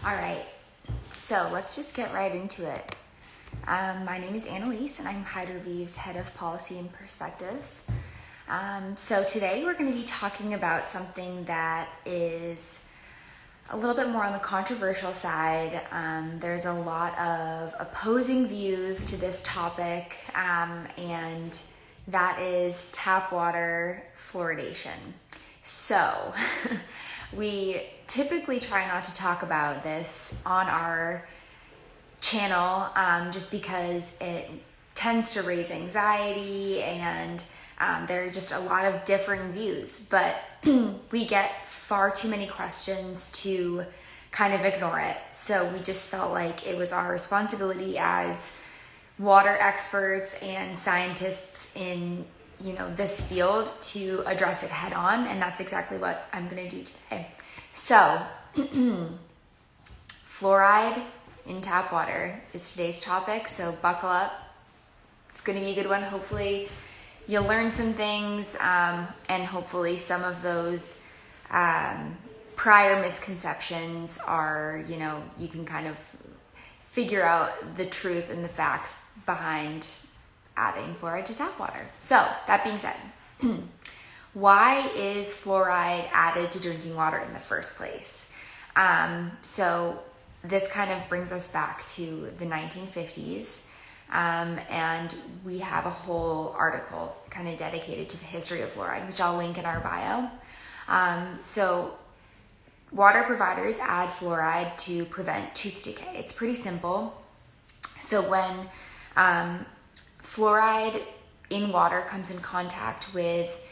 All right, so let's just get right into it. My name is Analies, and I'm Hydroviv's Head of Policy and Perspectives. So today we're going to be talking about something that is a little bit more on the controversial side. There's a lot of opposing views to this topic, and that is tap water fluoridation. So we typically try not to talk about this on our channel just because it tends to raise anxiety and there are just a lot of differing views, but we get far too many questions to kind of ignore it. So we just felt like it was our responsibility as water experts and scientists in this field to address it head on, and that's exactly what I'm going to do today. So fluoride in tap water is today's topic, so buckle up. It's going to be a good one. Hopefully you'll learn some things, and hopefully some of those prior misconceptions are, you can kind of figure out the truth and the facts behind adding fluoride to tap water. So that being said, why is fluoride added to drinking water in the first place? So this kind of brings us back to the 1950s, and we have a whole article kind of dedicated to the history of fluoride, which I'll link in our bio. So water providers add fluoride to prevent tooth decay. It's pretty simple. So when fluoride in water comes in contact with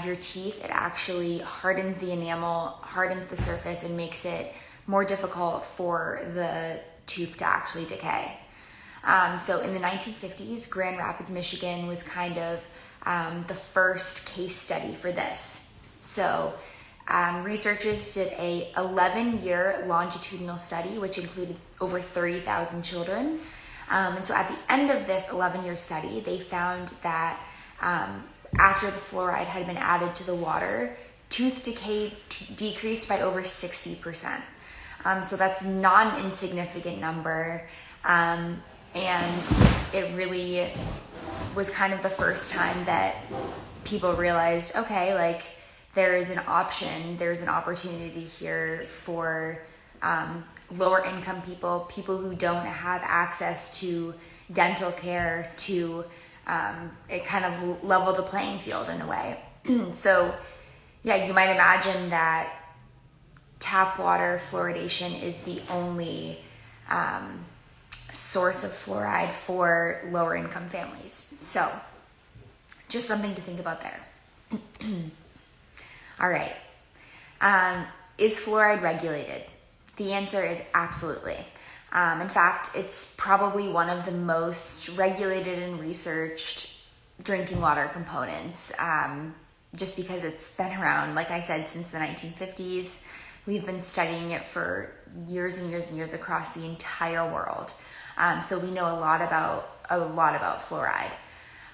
your teeth, it actually hardens the enamel, hardens the surface, and makes it more difficult for the tooth to actually decay. So in the 1950s, Grand Rapids, Michigan was kind of the first case study for this. So researchers did a 11-year longitudinal study, which included over 30,000 children. And so at the end of this 11-year study, they found that after the fluoride had been added to the water, tooth decay decreased by over 60%. So that's not an insignificant number. And it really was kind of the first time that people realized, okay, like there is an option, there's an opportunity here for lower income people who don't have access to dental care, to it kind of level the playing field in a way. So yeah, you might imagine that tap water fluoridation is the only source of fluoride for lower income families. So just something to think about there. All right. Is fluoride regulated? The answer is absolutely. In fact, it's probably one of the most regulated and researched drinking water components, just because it's been around, like I said, since the 1950s. We've been studying it for years and years and years across the entire world. So we know a lot about fluoride.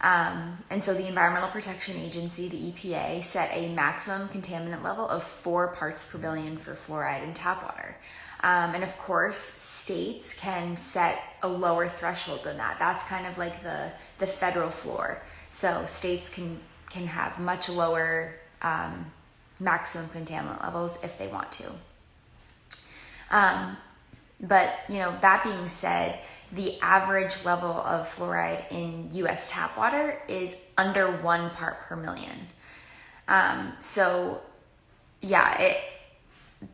And so the Environmental Protection Agency, the EPA, set a maximum contaminant level of 4 parts per billion for fluoride in tap water. And of course, states can set a lower threshold than that. That's kind of like the federal floor. So states can have much lower maximum contaminant levels if they want to. But that being said, the average level of fluoride in US tap water is under 1 part per million. So yeah,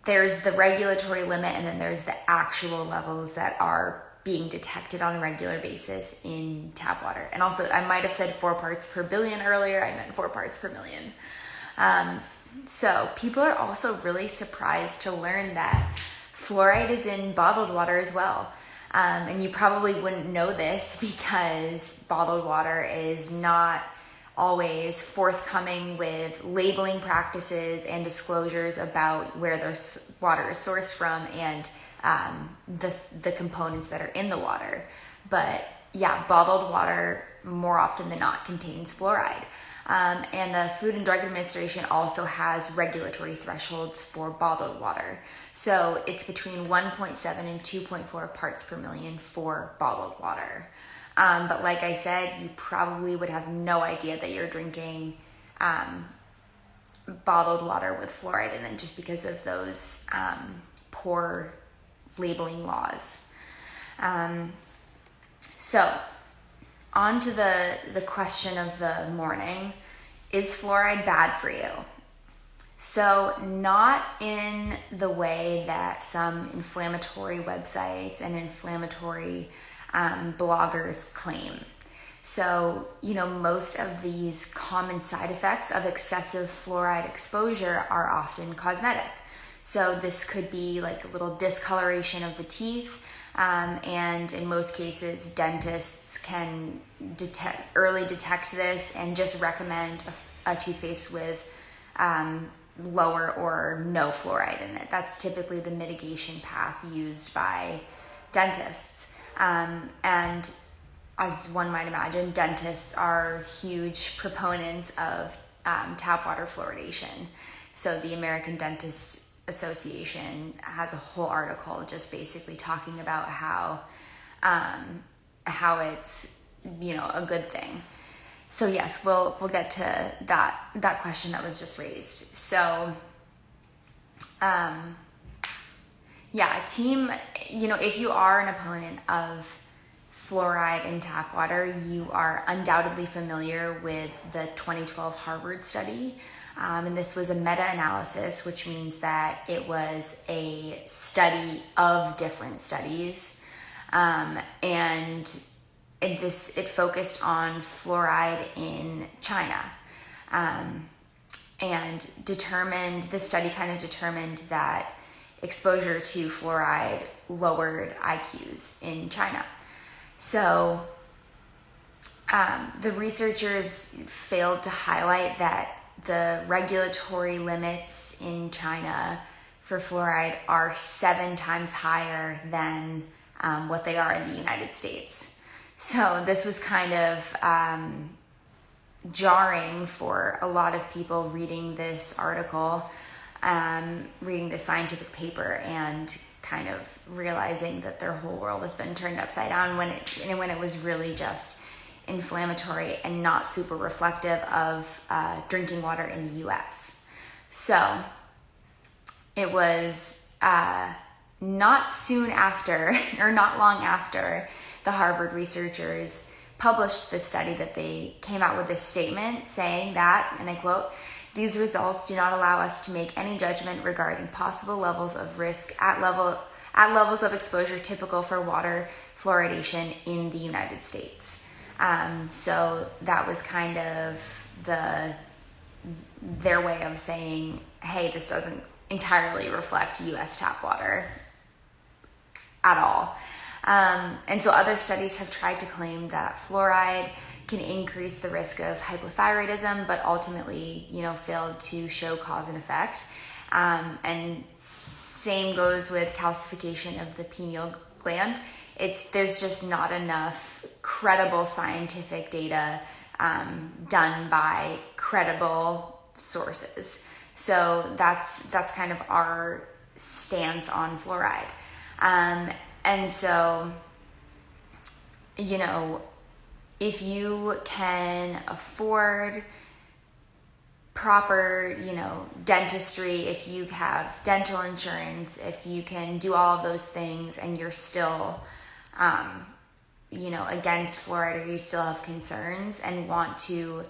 there's the regulatory limit, and then there's the actual levels that are being detected on a regular basis in tap water. And also, I might have said 4 parts per billion earlier. I meant 4 parts per million. So people are also really surprised to learn that fluoride is in bottled water as well. And you probably wouldn't know this because bottled water is not always forthcoming with labeling practices and disclosures about where their water is sourced from and the components that are in the water. But yeah, bottled water more often than not contains fluoride. And the Food and Drug Administration also has regulatory thresholds for bottled water. So it's between 1.7 and 2.4 parts per million for bottled water. But like I said, you probably would have no idea that you're drinking bottled water with fluoride in it just because of those poor labeling laws. So on to the question of the morning: is fluoride bad for you? So not in the way that some inflammatory websites and inflammatory bloggers claim. So, most of these common side effects of excessive fluoride exposure are often cosmetic. So this could be like a little discoloration of the teeth, and in most cases, dentists can early detect this and just recommend a toothpaste with lower or no fluoride in it. That's typically the mitigation path used by dentists. And as one might imagine, dentists are huge proponents of tap water fluoridation. So the American Dentist Association has a whole article just basically talking about how it's a good thing. So yes, we'll get to that question that was just raised. So team, if you are an opponent of fluoride in tap water, you are undoubtedly familiar with the 2012 Harvard study. And this was a meta-analysis, which means that it was a study of different studies. And it focused on fluoride in China. And the study kind of determined that exposure to fluoride lowered IQs in China. So the researchers failed to highlight that the regulatory limits in China for fluoride are 7 times higher than what they are in the United States. So this was kind of jarring for a lot of people reading this article, reading this scientific paper, and kind of realizing that their whole world has been turned upside down when it was really just inflammatory and not super reflective of drinking water in the US. So it was not long after the Harvard researchers published this study that they came out with this statement saying that, and I quote, "These results do not allow us to make any judgment regarding possible levels of risk at levels of exposure typical for water fluoridation in the United States." So that was kind of their way of saying, hey, this doesn't entirely reflect US tap water at all. And so other studies have tried to claim that fluoride can increase the risk of hypothyroidism, but ultimately, failed to show cause and effect. And same goes with calcification of the pineal gland. There's just not enough credible scientific data done by credible sources. So that's kind of our stance on fluoride. And so, if you can afford proper, dentistry, if you have dental insurance, if you can do all of those things and you're still, against fluoride, or you still have concerns and want to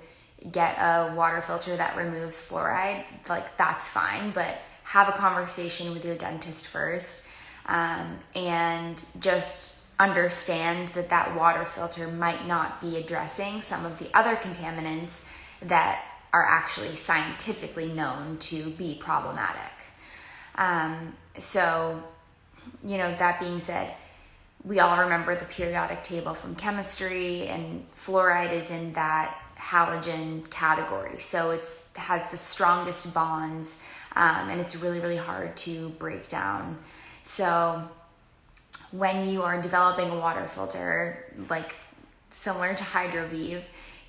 get a water filter that removes fluoride, like that's fine, but have a conversation with your dentist first, and just understand that water filter might not be addressing some of the other contaminants that are actually scientifically known to be problematic. So, that being said, we all remember the periodic table from chemistry, and fluoride is in that halogen category. So it has the strongest bonds, and it's really, really hard to break down. So when you are developing a water filter, like similar to Hydroviv,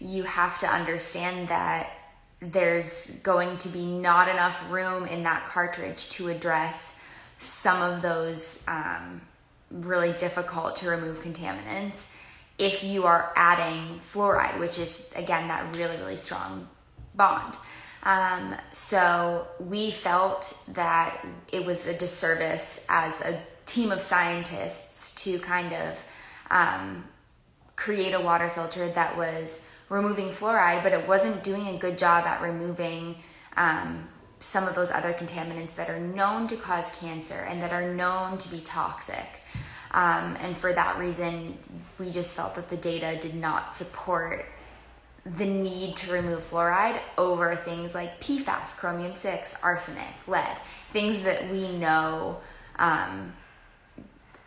you have to understand that there's going to be not enough room in that cartridge to address some of those really difficult to remove contaminants if you are adding fluoride, which is, again, that really, really strong bond. So we felt that it was a disservice as a team of scientists to kind of create a water filter that was removing fluoride, but it wasn't doing a good job at removing some of those other contaminants that are known to cause cancer and that are known to be toxic. And for that reason, we just felt that the data did not support the need to remove fluoride over things like PFAS, chromium-6, arsenic, lead, things that we know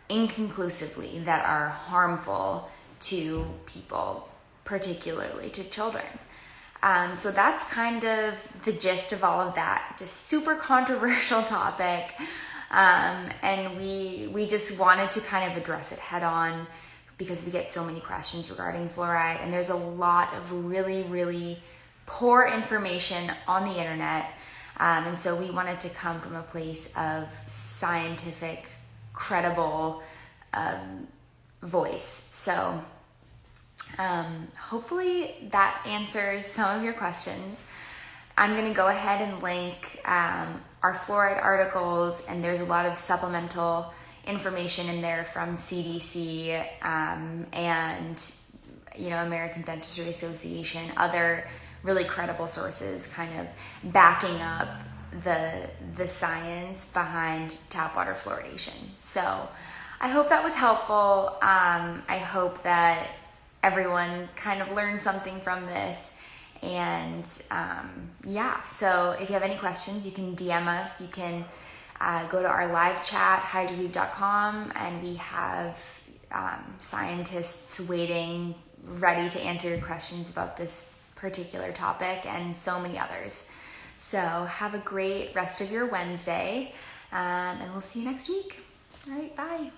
inconclusively that are harmful to people, particularly to children. So that's kind of the gist of all of that. It's a super controversial topic, and we just wanted to kind of address it head on because we get so many questions regarding fluoride, and there's a lot of really, really poor information on the internet, and so we wanted to come from a place of scientific, credible voice. So hopefully that answers some of your questions. I'm going to go ahead and link our fluoride articles, and there's a lot of supplemental information in there from CDC and American Dentistry Association, other really credible sources kind of backing up the science behind tap water fluoridation. So I hope that was helpful. I hope that everyone kind of learned something from this. And so if you have any questions, you can DM us. You can go to our live chat, hydroviv.com, and we have scientists waiting, ready to answer your questions about this particular topic and so many others. So have a great rest of your Wednesday, and we'll see you next week. All right, bye.